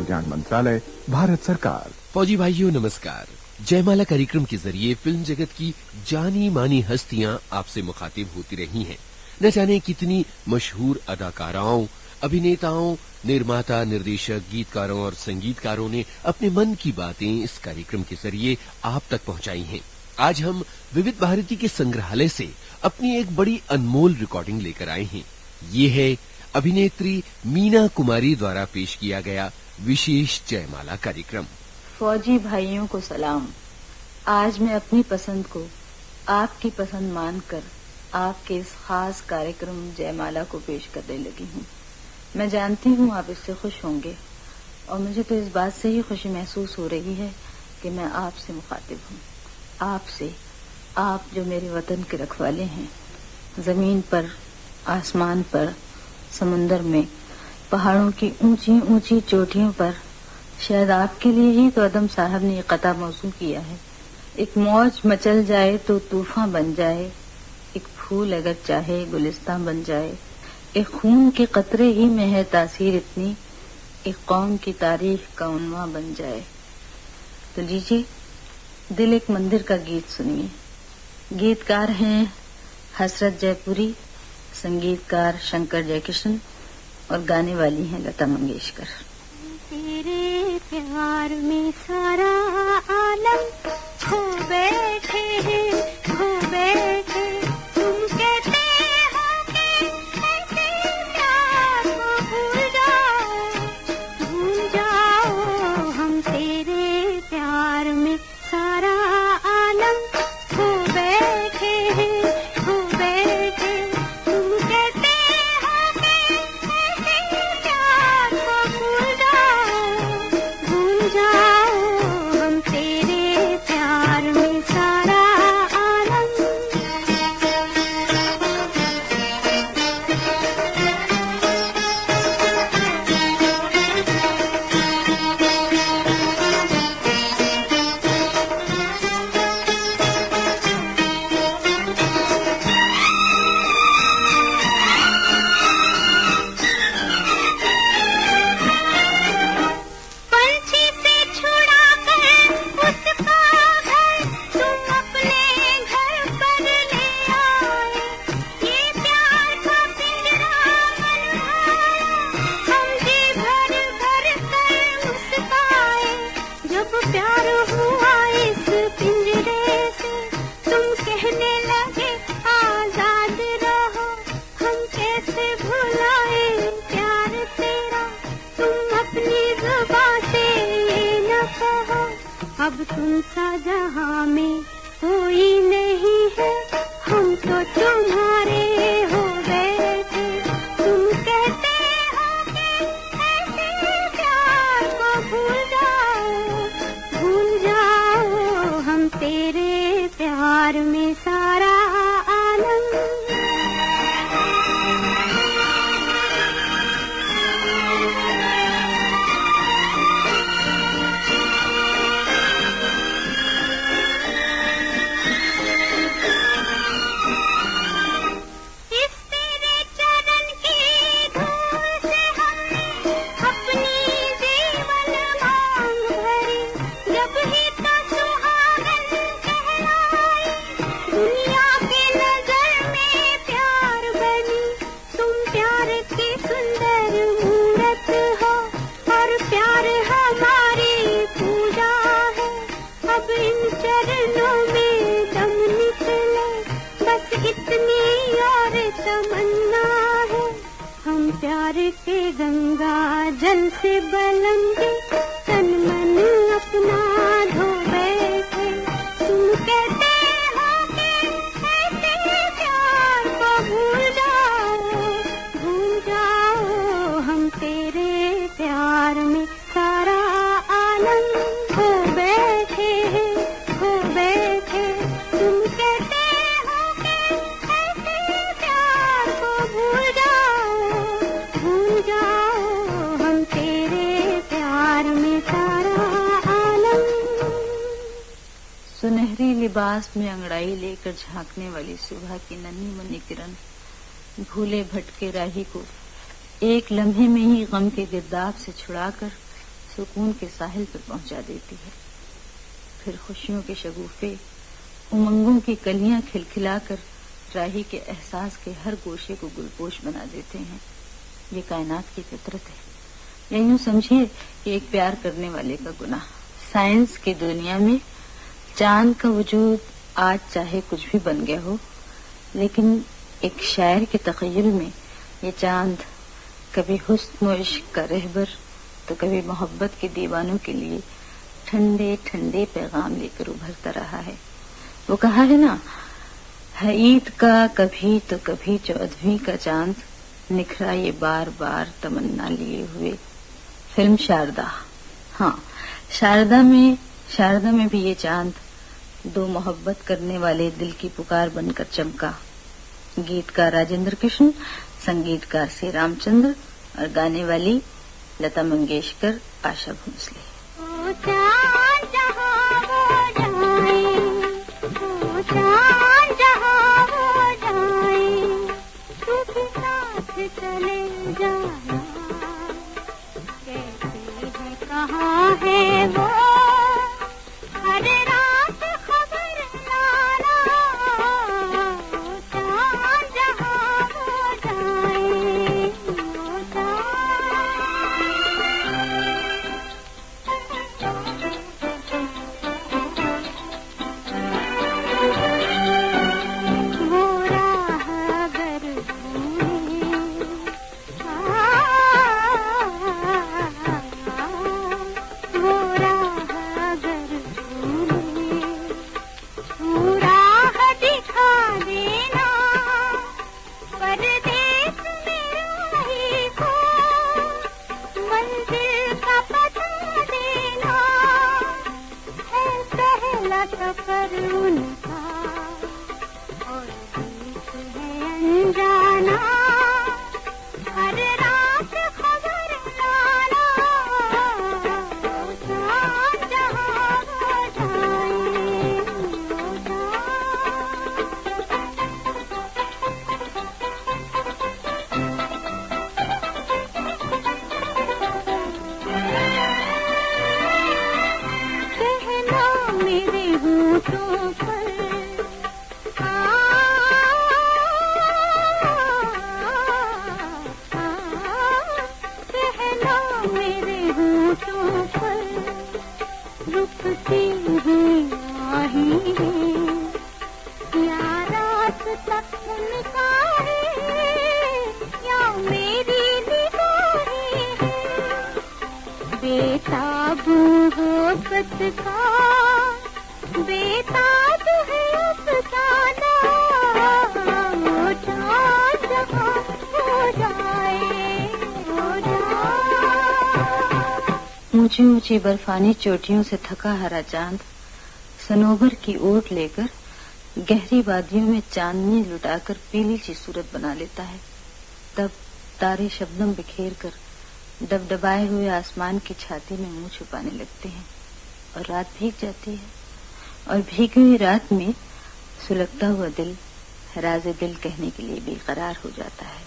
कल्याण मंत्रालय, भारत सरकार। फौजी भाइयों नमस्कार। जयमाला कार्यक्रम के जरिए फिल्म जगत की जानी मानी हस्तियां आपसे मुखातिब होती रही हैं। न जाने कितनी मशहूर अदाकाराओं, अभिनेताओं, निर्माता, निर्देशक, गीतकारों और संगीतकारों ने अपने मन की बातें इस कार्यक्रम के जरिए आप तक पहुंचाई हैं। आज हम विविध भारती के संग्रहालय से अपनी एक बड़ी अनमोल रिकॉर्डिंग लेकर आए हैं। ये है अभिनेत्री मीना कुमारी द्वारा पेश किया गया विशेष जयमाला कार्यक्रम। फौजी भाइयों को सलाम। आज मैं अपनी पसंद को आपकी पसंद मानकर आपके इस खास कार्यक्रम जयमाला को पेश करने लगी हूँ। मैं जानती हूँ आप इससे खुश होंगे और मुझे तो इस बात से ही खुशी महसूस हो रही है कि मैं आपसे मुखातिब हूँ। आपसे, आप जो मेरे वतन के रखवाले हैं। जमीन पर, आसमान पर, समुंदर में, पहाड़ों की ऊंची ऊंची चोटियों पर शायद आपके लिए ही तो आदम साहब ने ये कता मौजू किया है। एक मौज मचल जाए तो तूफान बन जाए, एक फूल अगर चाहे गुलिस्तान बन जाए, एक खून के कतरे ही में है तासीर इतनी, एक कौम की तारीख का उन्वा बन जाए। तो लीजिए दिल एक मंदिर का गीत सुनिए। गीतकार हैं हसरत जयपुरी, संगीतकार शंकर जयकिशन और गाने वाली हैं लता मंगेशकर। तेरे प्यार में सारा आलम खो बैठे हैं, खो बैठे। तुम कहते हो कि ऐसे प्यार को भूल जाओ हम तेरे प्यार में सारा आलम खो बैठे हैं, खो बैठे। तुम कहते हो कि ऐसे प्यार को भूल जाओ हम तेरे प्यार में सारा आलम। पंछी से छुड़ा कर उसका घर तुम अपने घर पर ले आए। ये प्यार का पिंजरा बनवाया, हम जी भर भर कर मुस्काए। जब प्यार हुआ इस पिंजरे से तुम कहने लगे आजाद रहो, हम कैसे भुलाए प्यार तेरा। तुम अपनी जुबां से ये न कहो, अब तुम सा जहां में कोई नहीं है, हम तो तुम्हारे हो गए थे। तुम कहते हो कि ऐसे प्यार को भूल जाओ हम तेरे प्यार में सारा आलम। इस तेरे चरण की धूल से हमने अपनी जीवन मांग भरी। जब ही तो सुहागन कहलाई, दुनिया की नजर में प्यार बनी। तुम प्यार की सुंदर मूरत हो और प्यार हमारी पूजा है। अब इन चरणों में दम निकले, बस इतनी और तमन्ना है। हम प्यार के गंगा जल से बलंदे तन मन अपना धो बैठे। तुम कहते हो कि ऐसे प्यार को भूल जाओ हम तेरे प्यार में सारा आलम खो बैठे हैं, खो बैठे। तुम कहते हो कि ऐसे प्यार को भूल जाओ हम तेरे प्यार में सारा आलम। सुनहरी लिबास में अंगड़ाई लेकर झांकने वाली सुबह की नन्ही मुन्नी किरण भूले भटके राही को एक लम्हे में ही गम के गिरदाब से छुड़ाकर सुकून के साहिल पर पहुंचा देती है। फिर खुशियों के शगुफे, उमंगों की कलियां खिलखिलाकर राही के एहसास के हर गोशे को गुलपोश बना देते हैं। ये कायनात की फितरत है, या यूं समझिए कि एक प्यार करने वाले का गुनाह। साइंस की दुनिया में चांद का वजूद आज चाहे कुछ भी बन गया हो, लेकिन एक शायर के तखय्युल में ये चांद कभी हुस्न और इश्क का रहबर तो कभी मोहब्बत के दीवानों के लिए ठंडे ठंडे पैगाम लेकर उभरता रहा है। वो कहा है ना, है ईद का कभी तो कभी 14वीं का चांद, निखरा ये बार बार तमन्ना लिए हुए। फिल्म शारदा। हाँ, शारदा में भी ये चांद दो मोहब्बत करने वाले दिल की पुकार बनकर चमका। गीतकार राजेंद्र कृष्ण, संगीतकार सी रामचंद्र और गाने वाली लता मंगेशकर, आशा भोसले। चले जाना कैसे है, कहाँ है वो, हर रात खबर लाना, चाँद जहाँ वो जाए, वो सफर उनका और गीत है अनजाना, हर रात खबर लाना, चाँद जहाँ वो जाए, वो कहना मेरे होठों पर, कहना मेरे होठों पर, रुकती हुई आही है, या रात तक निकाहे, या मेरी निगाहें हैं, बेताबू मोहब्बत का, बेताब है अफसाना, वो चाँद जहाँ हो जाए, हो जाए। ऊंची ऊंची बर्फानी चोटियों से थका हरा चांद सनोबर की ओट लेकर गहरी वादियों में चांदनी लुटाकर पीली सी सूरत बना लेता है। तब तारे शबनम बिखेर कर दबदबाए हुए आसमान की छाती में मुंह छुपाने लगते हैं और रात भीग जाती है। और भीगी हुई रात में सुलगता हुआ दिल राज़े दिल कहने के लिए बेकरार हो जाता है।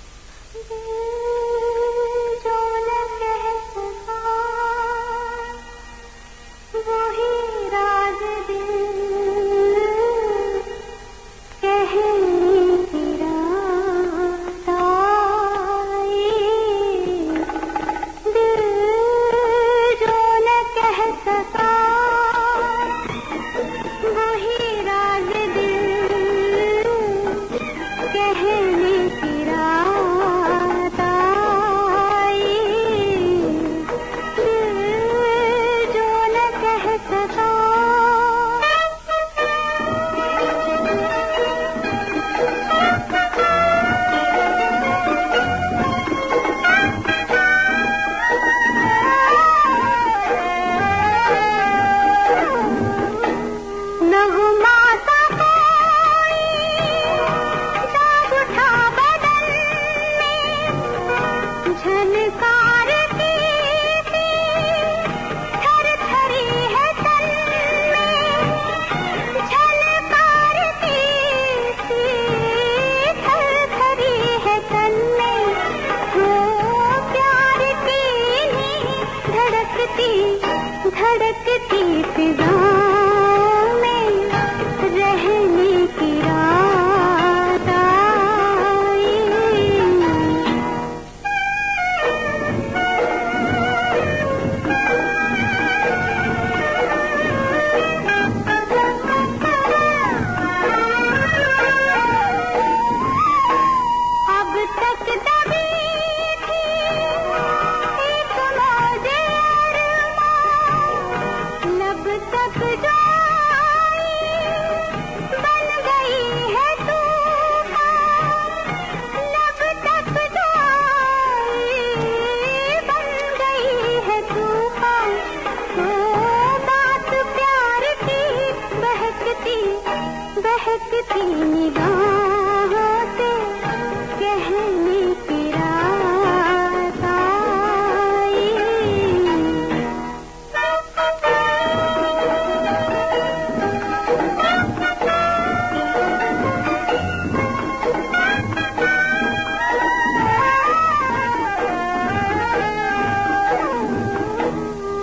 कहने की रात धड़कती फिजाओं में रहने की रात आई। अब तक दबी थी एक मौजे अरमां, लब तक जो आई बन गई है तूफान, लब तक जो आई बन गई है तूफान। ओ बात प्यार की बहकती बहकती निगाहों से कहने की रात आई।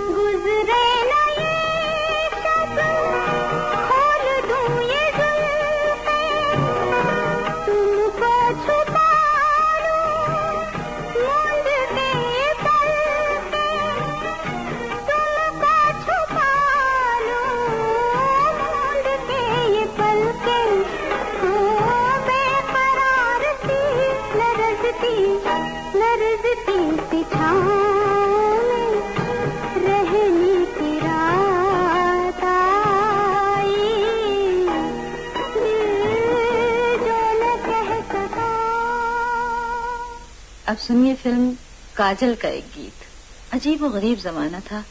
गुजरे न ये शब, खोल दूं ये जुल्फें, तुमको छुपा लूं मूंद के ये पलके, तुमको छुपा लूं मूंद के ये पलके। ओ बेकरार सी लरजती लरजती सी छाँव में रहने की रात आई। दिल जो न कह सका। अब सुनिए फिल्म काजल का एक गीत। अजीब व गरीब जमाना था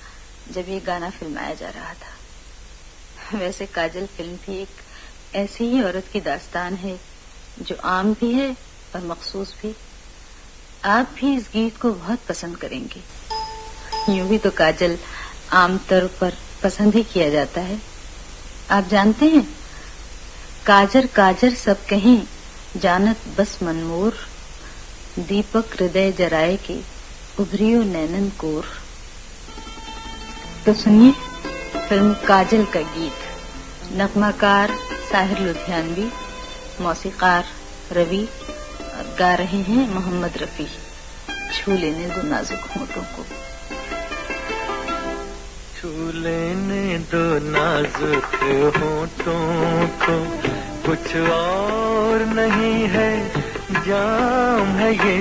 जब ये गाना फिल्माया जा रहा था। वैसे काजल फिल्म भी एक ऐसी ही औरत की दास्तान है जो आम भी है और मखसूस भी। आप भी इस गीत को बहुत पसंद करेंगे। यूं भी तो काजल आमतौर पर पसंद ही किया जाता है। आप जानते हैं, काजर काजर सब कहें जानत बस मनमोर, दीपक हृदय जराए के उभरियो नैनन कोर। तो सुनिए फिल्म काजल का गीत। नगमाकार साहिर लुधियानवी, मौसीकार रवि और गा रहे हैं मोहम्मद रफी। छू लेने दो नाजुक होठों को। छू लेने दो नाजुक होठों को, कुछ और नहीं है जाम है ये।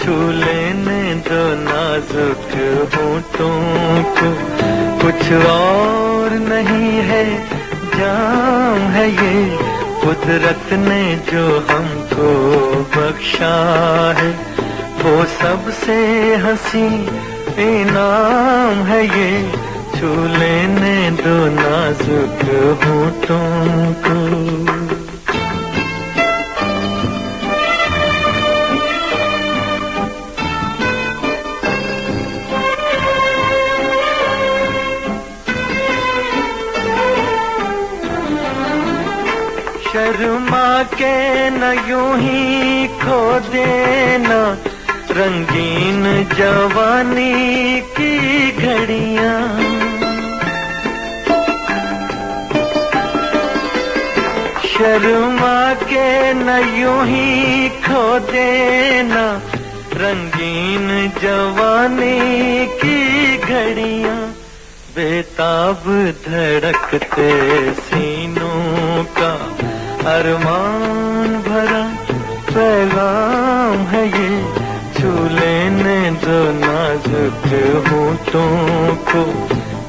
छू लेने दो नाजुक होठों को, कुछ और नहीं है जाम है ये। कुदरत ने जो हमको बख्शा है वो सबसे हंसी इनाम है ये। छू लेने दो नाजुक होठों को। शर्मा के न यूं ही खो देना रंगीन जवानी की घड़ियां। शर्मा के न यूं ही खो देना रंगीन जवानी की घड़ियां। बेताब धड़कते सीनों का अरमान भरा पैगाम है ये। छू लेने दो नाजुक होठों को,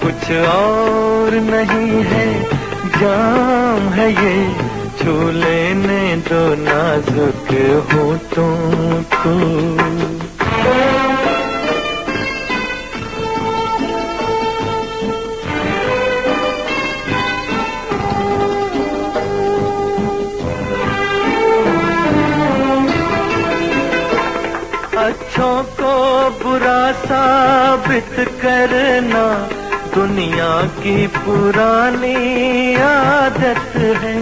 कुछ और नहीं है जाम है ये। छू लेने दो नाजुक होठों को। अच्छों को बुरा साबित करना दुनिया की पुरानी आदत है।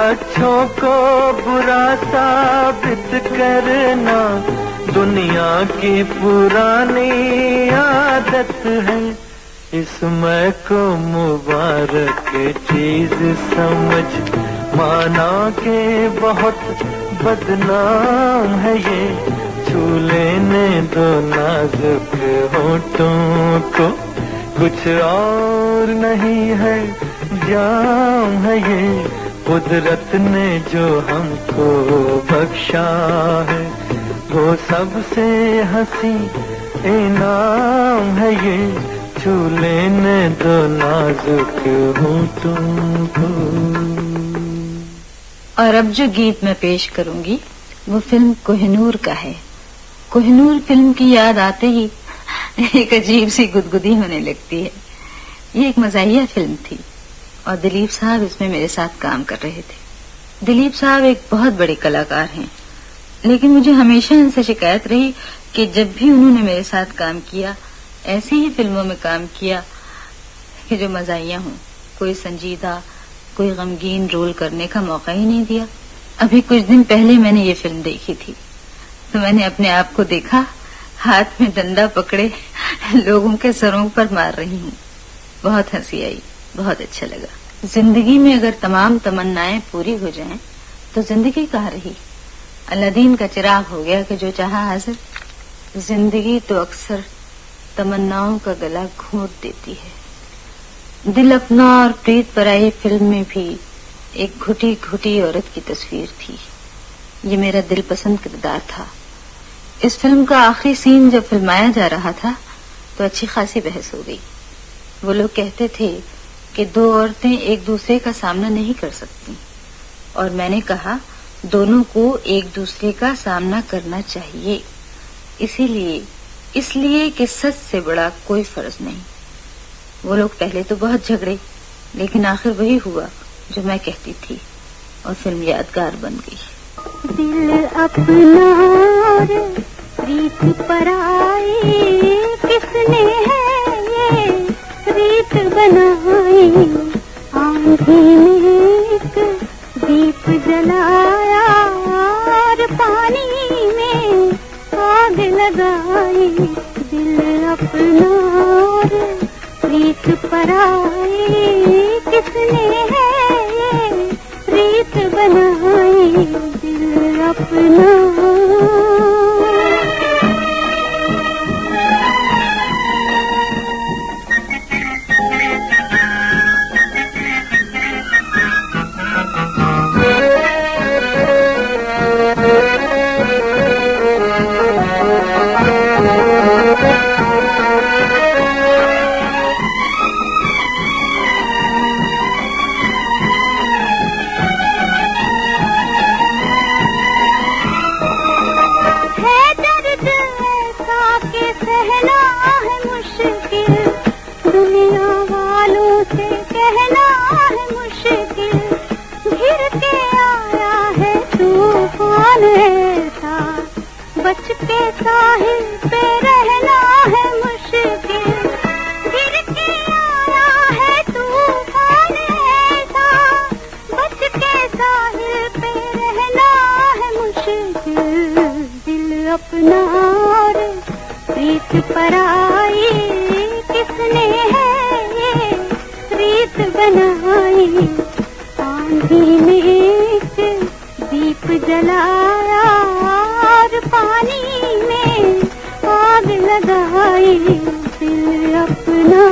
अच्छों को बुरा साबित करना दुनिया की पुरानी आदत है। इसमें को मुबारक चीज समझ माना के बहुत बदनाम है ये। छू लेने दो नाजुक होठों को, कुछ और नहीं है जाम है ये। कुदरत ने जो हमको बख्शा है वो सबसे हंसी इनाम है ये। छू लेने दो नाजुक होठों को। और अब जो गीत मैं पेश करूंगी वो फिल्म कोहिनूर का है। कोहिनूर फिल्म की याद आते ही एक अजीब सी गुदगुदी होने लगती है। ये एक मज़ाहिया फिल्म थी और दिलीप साहब इसमें मेरे साथ काम कर रहे थे। दिलीप साहब एक बहुत बड़े कलाकार हैं, लेकिन मुझे हमेशा इनसे शिकायत रही कि जब भी उन्होंने मेरे साथ काम किया, ऐसी ही फिल्मों में काम किया कि जो मज़ाहिया हों, कोई संजीदा कोई गमगीन रोल करने का मौका ही नहीं दिया। अभी कुछ दिन पहले मैंने ये फिल्म देखी थी तो मैंने अपने आप को देखा हाथ में डंडा पकड़े लोगों के सरों पर मार रही हूँ। बहुत हंसी आई, बहुत अच्छा लगा। जिंदगी में अगर तमाम तमन्नाएं पूरी हो जाएं तो जिंदगी कहाँ रही। अलादीन का चिराग हो गया कि जो चाहा हाजिर। जिंदगी तो अक्सर तमन्नाओं का गला घोंट देती है। दिल अपना और प्रीत पराई फिल्म में भी एक घुटी घुटी औरत की तस्वीर थी। ये मेरा दिल पसंद किरदार था। इस फिल्म का आखिरी सीन जब फिल्माया जा रहा था तो अच्छी खासी बहस हो गई। वो लोग कहते थे कि दो औरतें एक दूसरे का सामना नहीं कर सकती, और मैंने कहा दोनों को एक दूसरे का सामना करना चाहिए, इसलिए कि सच से बड़ा कोई फर्ज नहीं। वो लोग पहले तो बहुत झगड़े, लेकिन आखिर वही हुआ जो मैं कहती थी और फिल्म यादगार बन गई। दिल अपना और प्रीत पराई, किसने है ये रीत बनाई। आंधी में एक दीप जलाया और पानी में आग लगाई। दिल अपना और प्रीत पराई, किसने है ये रीत बनाई। दिल अपना बच के साहिल पे रहना है मुश्किल। गिर के आया है तूफान ऐसा, बच के साहिल पे रहना है मुश्किल। दिल अपना और प्रीत पराई, किसने है ये रीत बनाई। आंधी में एक दीप जलाया और पानी में आग लगाई। दिल अपना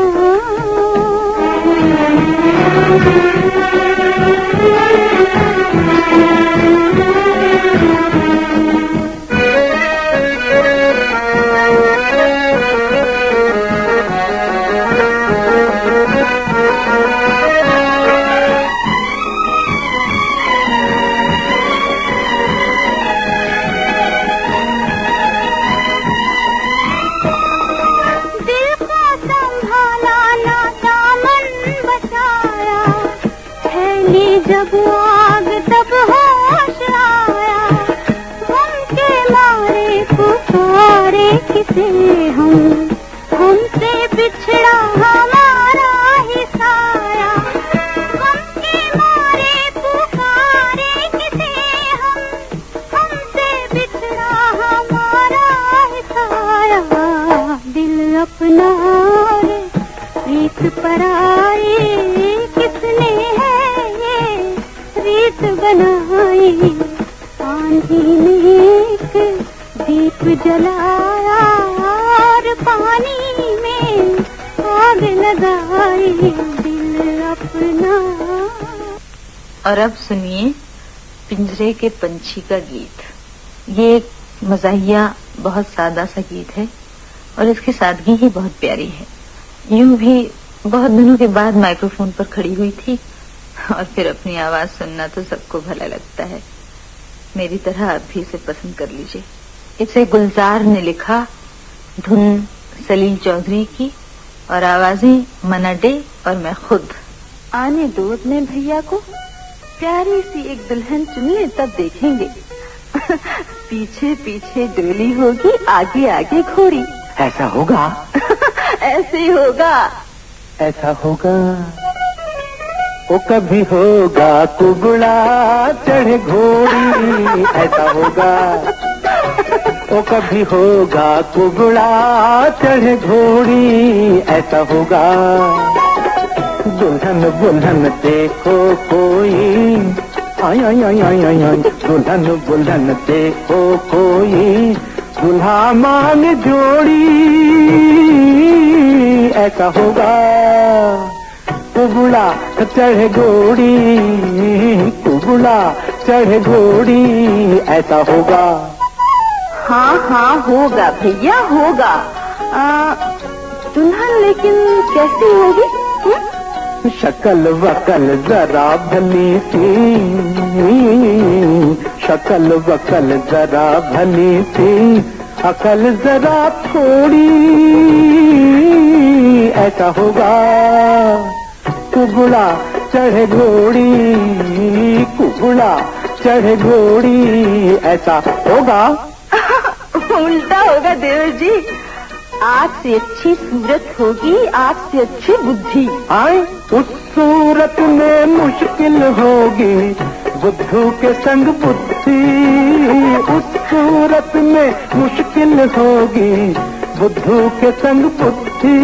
जब आग तब होश आया। हम के मारे पुकारे किसे हम, हमसे बिछड़ा हमारा ही साया। हम के मारे पुकारे किसे हम, हमसे बिछड़ा हमारा दीप जलाया और पानी में आग लगाई दिल अपना। और अब सुनिए पिंजरे के पंछी का गीत। ये एक मज़ाहिया बहुत सादा सा गीत है और इसकी सादगी ही बहुत प्यारी है। यूं भी बहुत दिनों के बाद माइक्रोफोन पर खड़ी हुई थी और फिर अपनी आवाज सुनना तो सबको भला लगता है। मेरी तरह आप भी इसे पसंद कर लीजिए। इसे गुलजार ने लिखा, धुन सलील चौधरी की और आवाजें मना डे और मैं खुद। आने दो अपने भैया को, प्यारी सी एक दुल्हन चुन ले तब देखेंगे। पीछे पीछे डोली होगी, आगे आगे घोड़ी। ऐसा होगा ऐसे ही होगा। ऐसा होगा वो कभी होगा कुबड़ा चढ़े घोड़ी। ऐसा होगा वो कभी होगा कुबड़ा चढ़े घोड़ी। ऐसा होगा दुल्हन बुल्हन देखो कोई, आय आय आय आय आय आय। दुल्हन बुल्हन देखो कोई, दुल्हा मांग जोड़ी। ऐसा होगा कुबड़ा चढ़े घोड़ी, कुबड़ा चढ़े घोड़ी। ऐसा होगा। हाँ हाँ होगा भैया होगा। दुल्हन लेकिन कैसी होगी? शक्ल वकल जरा भली सी, शक्ल वकल जरा भली सी, अकल जरा थोड़ी। ऐसा होगा कुबड़ा चढ़े घोड़ी, कुबड़ा चढ़े घोड़ी। ऐसा होगा। उल्टा होगा देवर जी। आपसे अच्छी सूरत होगी, आपसे अच्छी बुद्धि। आए उस सूरत में मुश्किल होगी बुद्धू के संग बुद्धि। उस सूरत में मुश्किल होगी बुद्धू के संग बुद्धि।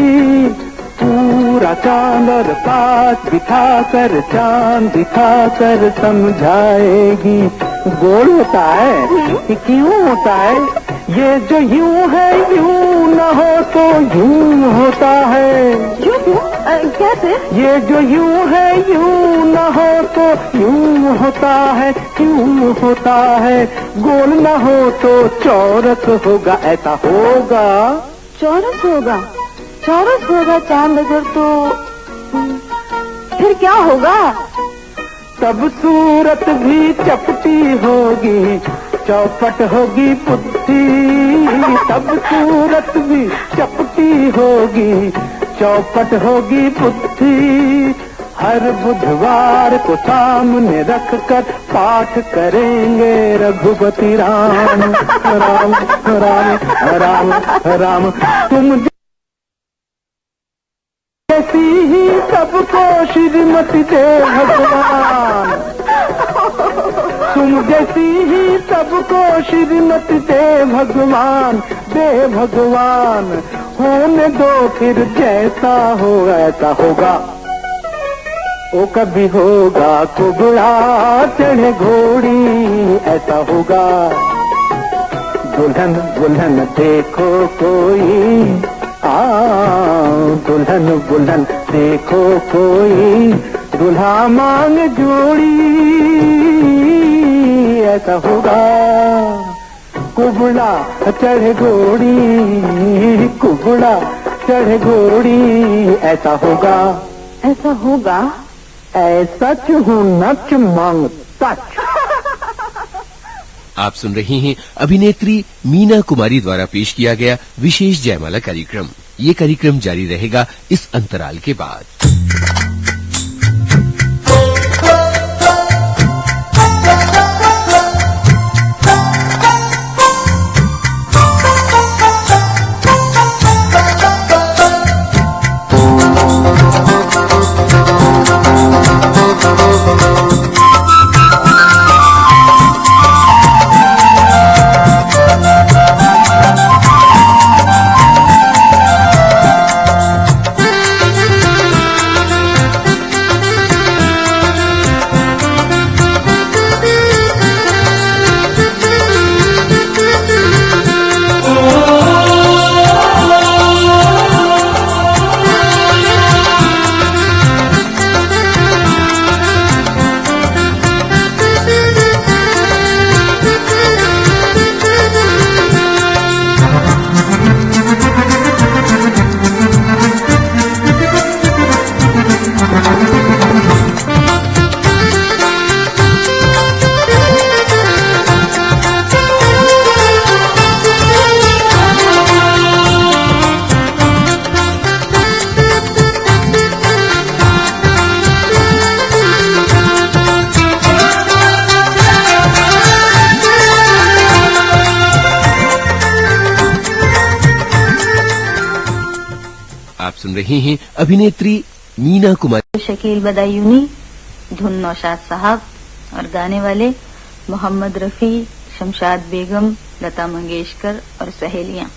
पूरा चांद और पात बिठा कर, चांद दिखा कर समझाएगी। गोल होता है कि क्यों होता है? ये जो यूं है यूं न हो तो यूं होता है। क्यों कैसे? ये जो यूं है यूं न हो तो यूं होता है, क्यों होता है? गोल न हो तो चौरस होगा। ऐसा होगा। चौरस होगा, चौरस होगा चांद अगर तो फिर क्या होगा? तब सूरत भी चपटी होगी, चौपट होगी बुद्धि। तब सूरत भी चपटी होगी, चौपट होगी बुद्धि। हर बुधवार को सामने रख कर पाठ करेंगे रघुपति राम राम राम राम राम। तुम जैसी ही सबको श्रीमती दे भगवान, तुम जैसी ही सबको श्रीमती दे भगवान, दे भगवान। होने दो फिर जैसा हो ऐसा होगा। वो कभी होगा कुबड़ा चढ़े घोड़ी। ऐसा होगा। दुल्हन बुल्हन देखो कोई, दुल्हन बुल्हन देखो कोई, दुल्हा मांग जोड़ी। ऐसा होगा कुबड़ा चढ़े घोड़ी, कुबड़ा चढ़े घोड़ी। ऐसा होगा। ऐसा होगा। ऐसा हूँ नच मांग सच। आप सुन रही हैं अभिनेत्री मीना कुमारी द्वारा पेश किया गया विशेष जयमाला कार्यक्रम। ये कार्यक्रम जारी रहेगा इस अंतराल के बाद। सुन रहे हैं अभिनेत्री मीना कुमारी। शकील बदायूनी, धुन नौशाद साहब और गाने वाले मोहम्मद रफी, शमशाद बेगम, लता मंगेशकर और सहेलियां।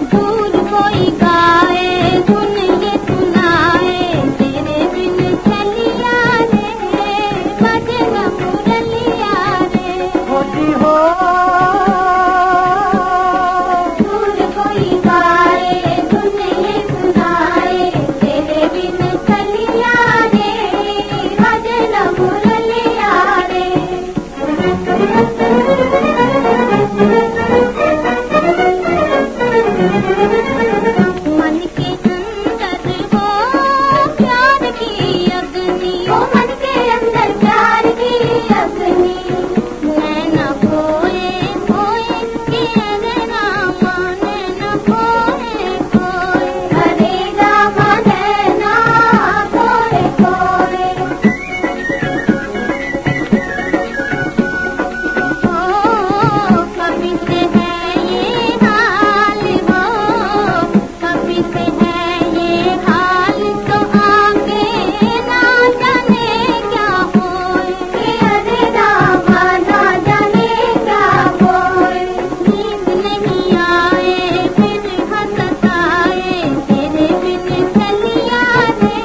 दूर कोई गाए धुन ये सुनाए, तेरे बिन चलिया रे, बजना मुरलिया रे। होती हो दूर कोई गाए धुन ये सुनाए, तेरे बिन चलिया रे, बजना मुरलिया रे। मन के अंदर वो प्यार की अग्नि, ओ मन के अंदर प्यार की अग्नि, नैना खोए खोए कि नैना माने न खोए खोए, हरे रामा नैना खोए खोए। ओ कभी से है ये हाल वो, कभी से है ये हाल, तो आगे ना जाने क्या होए, कि हरे रामा ना जाने क्या होए। नींद नहीं आए फिर हंसत आए, तेरे बिन चलिया रे,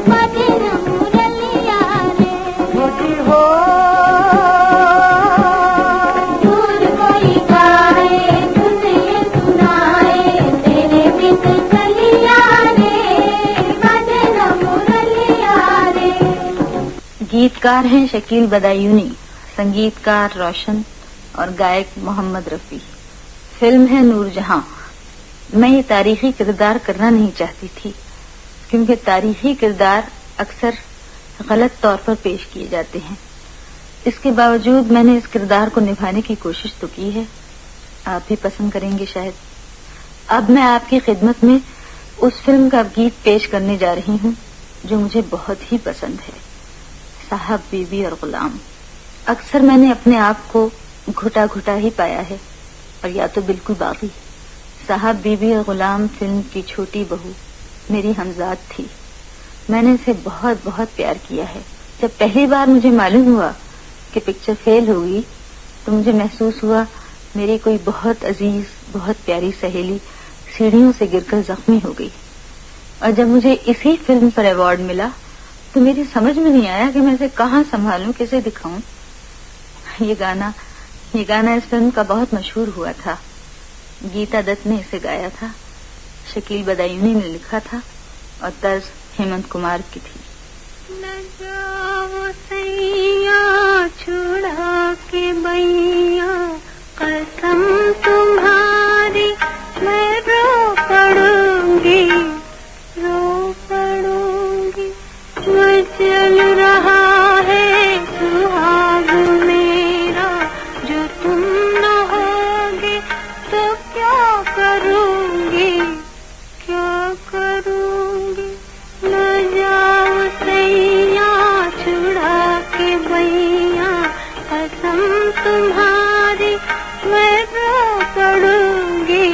बजन मुरलिया रे। होती हो दूर कोई गाए धुन ये सुनाए, तेरे बिन चलिया रे, बजना मुरलिया रे। गीतकार हैं शकील बदायूनी, संगीतकार रोशन और गायक मोहम्मद रफी। फिल्म है नूरजहां। मैं ये तारीखी किरदार करना नहीं चाहती थी, क्योंकि तारीखी किरदार अक्सर गलत तौर पर पेश किए जाते हैं। इसके बावजूद मैंने इस किरदार को निभाने की कोशिश तो की है। आप भी पसंद करेंगे शायद। अब मैं आपकी खिदमत में उस फिल्म का गीत पेश करने जा रही हूँ जो मुझे बहुत ही पसंद है, साहब बीबी और गुलाम। अक्सर मैंने अपने आप को घुटा घुटा ही पाया है, और या तो बिल्कुल बागी। साहब बीबी और गुलाम फिल्म की छोटी बहू मेरी हमजाद थी। मैंने इसे बहुत बहुत प्यार किया है। जब पहली बार मुझे मालूम हुआ कि पिक्चर फेल होगी, तो मुझे महसूस हुआ मेरी कोई बहुत अजीज, बहुत प्यारी सहेली सीढ़ियों से गिरकर जख्मी हो गई। और जब मुझे इसी फिल्म पर अवार्ड मिला, तो मेरी समझ में नहीं आया कि मैं इसे कहाँ संभालूं, किसे दिखाऊं। ये गाना इस फिल्म का बहुत मशहूर हुआ था। गीता दत्त ने इसे गाया था, शकील बदायूनी ने लिखा था और तर्ज हेमंत कुमार की थी। न जाओ सैया छुड़ा के बैया, कसम तुम्हारी मैं रो पड़ूंगी, रो पड़ूंगी। मचल रहा है सुहाग मेरा, जो तुम न होगे तो क्या करूंगी, क्या करूंगी। न जाओ सैया छुड़ा के बैया, कसम तुम्हारी मैं रो पड़ूंगी,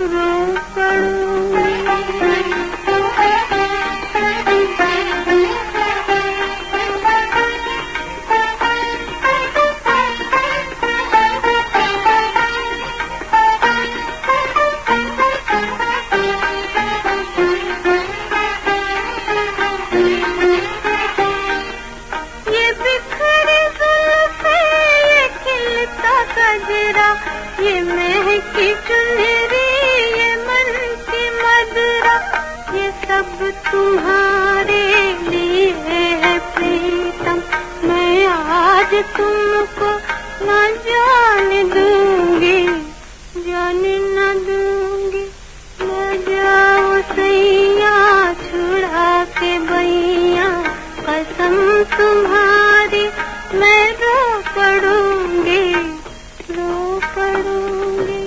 रो पड़ूंगी। ये बिखरे जुल्फे, ये खिलता गजरा, ये महकी चुनरी, ये मन की मदरा, ये सब तुम्हारे लिए है प्रीतम। मैं आज तुमको न जाने दूंगी, जाने न दूंगी। न जाओ सैया छुड़ा के बैया, कसम तुम्हारी मैं रो पड़ूंगी, रो पड़ूंगी।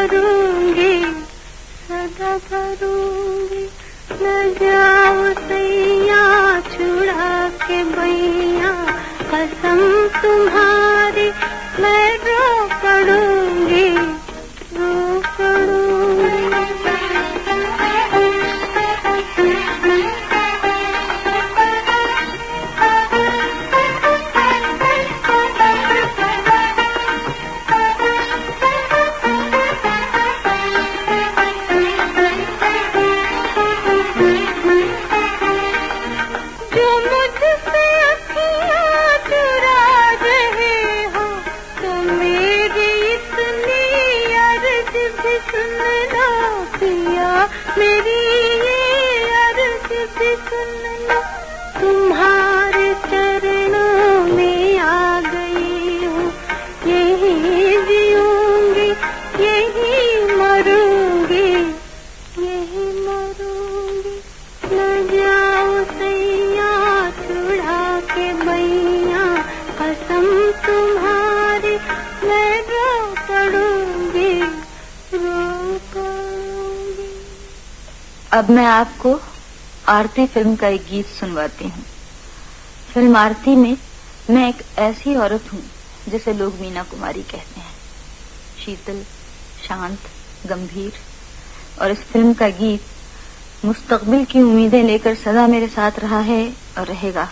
भरूंगी, सदा भरूंगी। न जाओ सैया छुड़ा के बैया, कसम तुम्हारी मैं रो पड़ूंगी, रो पड़ूंगी। मेरी ये अर्ज भी सुनना, तुम्हारे चरणों में आ गई हूँ, यही जीऊंगी, यही मरूंगी, यही मरूंगी। न जाओ सैया छुड़ा के बैया, कसम तुम्हारी मैं रो पड़ूंगी, रो पड़ूंगी। अब मैं आपको आरती फिल्म का एक गीत सुनवाती हूँ। फिल्म आरती में मैं एक ऐसी औरत हूँ जिसे लोग मीना कुमारी कहते हैं। शीतल, शांत, गंभीर, और इस फिल्म का गीत मुस्तकबिल की उम्मीदें लेकर सदा मेरे साथ रहा है और रहेगा।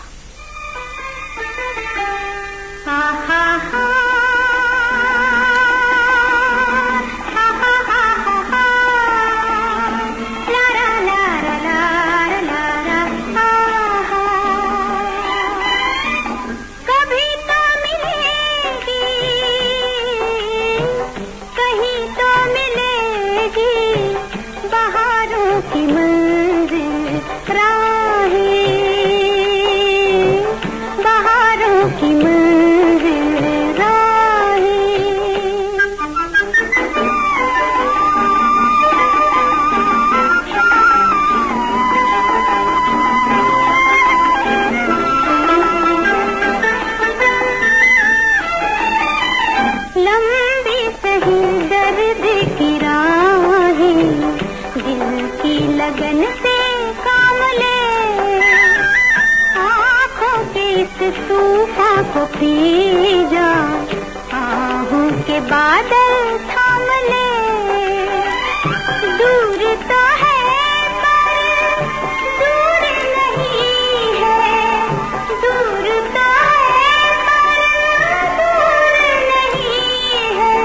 लगन से काम ले, आँखों के इस तूफान को पी जा, आहों के बादल थाम ले। दूर तो है पर दूर नहीं है, दूर तो है पर दूर नहीं है,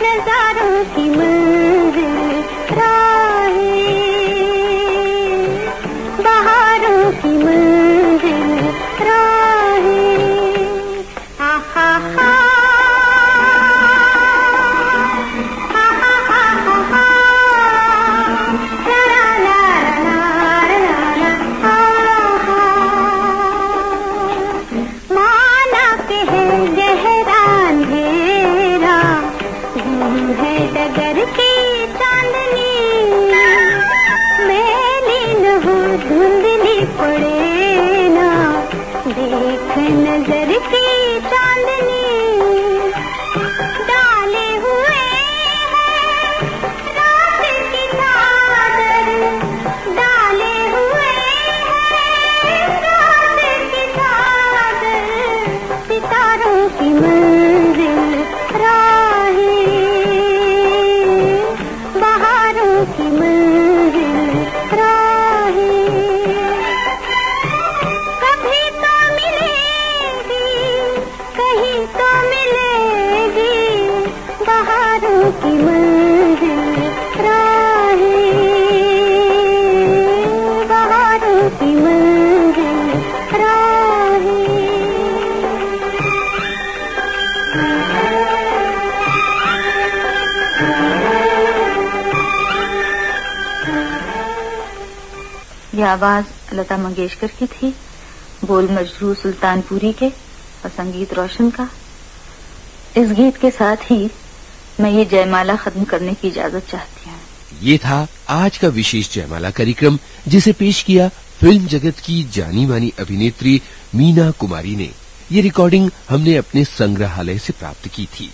नजारों की मंजिल की मंजिल राहें, आहा हा, आहा हा हा हा, ला ला ला ला ला, आहा। माना के है गहरा अंधेरा, धूम है डगर की चांदनी, मैंने न हो धुंधली पड़े ना, देख नजर की चांदनी। डाले हुए हैं रात की चादर, डाले हुए हैं रात की चादर, सितारों की मंजिल राहें, बहारों की मंजिल राहें। कभी तो मिलेगी, कहीं तो मिलेगी, बहारों की मंजिल राहें, बहारों की मंजिल राहें। यह आवाज लता मंगेशकर की थी, बोल मजरूह सुल्तानपुरी के और संगीत रोशन का। इस गीत के साथ ही मैं ये जयमाला खत्म करने की इजाजत चाहती हूँ। ये था आज का विशेष जयमाला कार्यक्रम, जिसे पेश किया फिल्म जगत की जानी मानी अभिनेत्री मीना कुमारी ने। ये रिकॉर्डिंग हमने अपने संग्रहालय से प्राप्त की थी।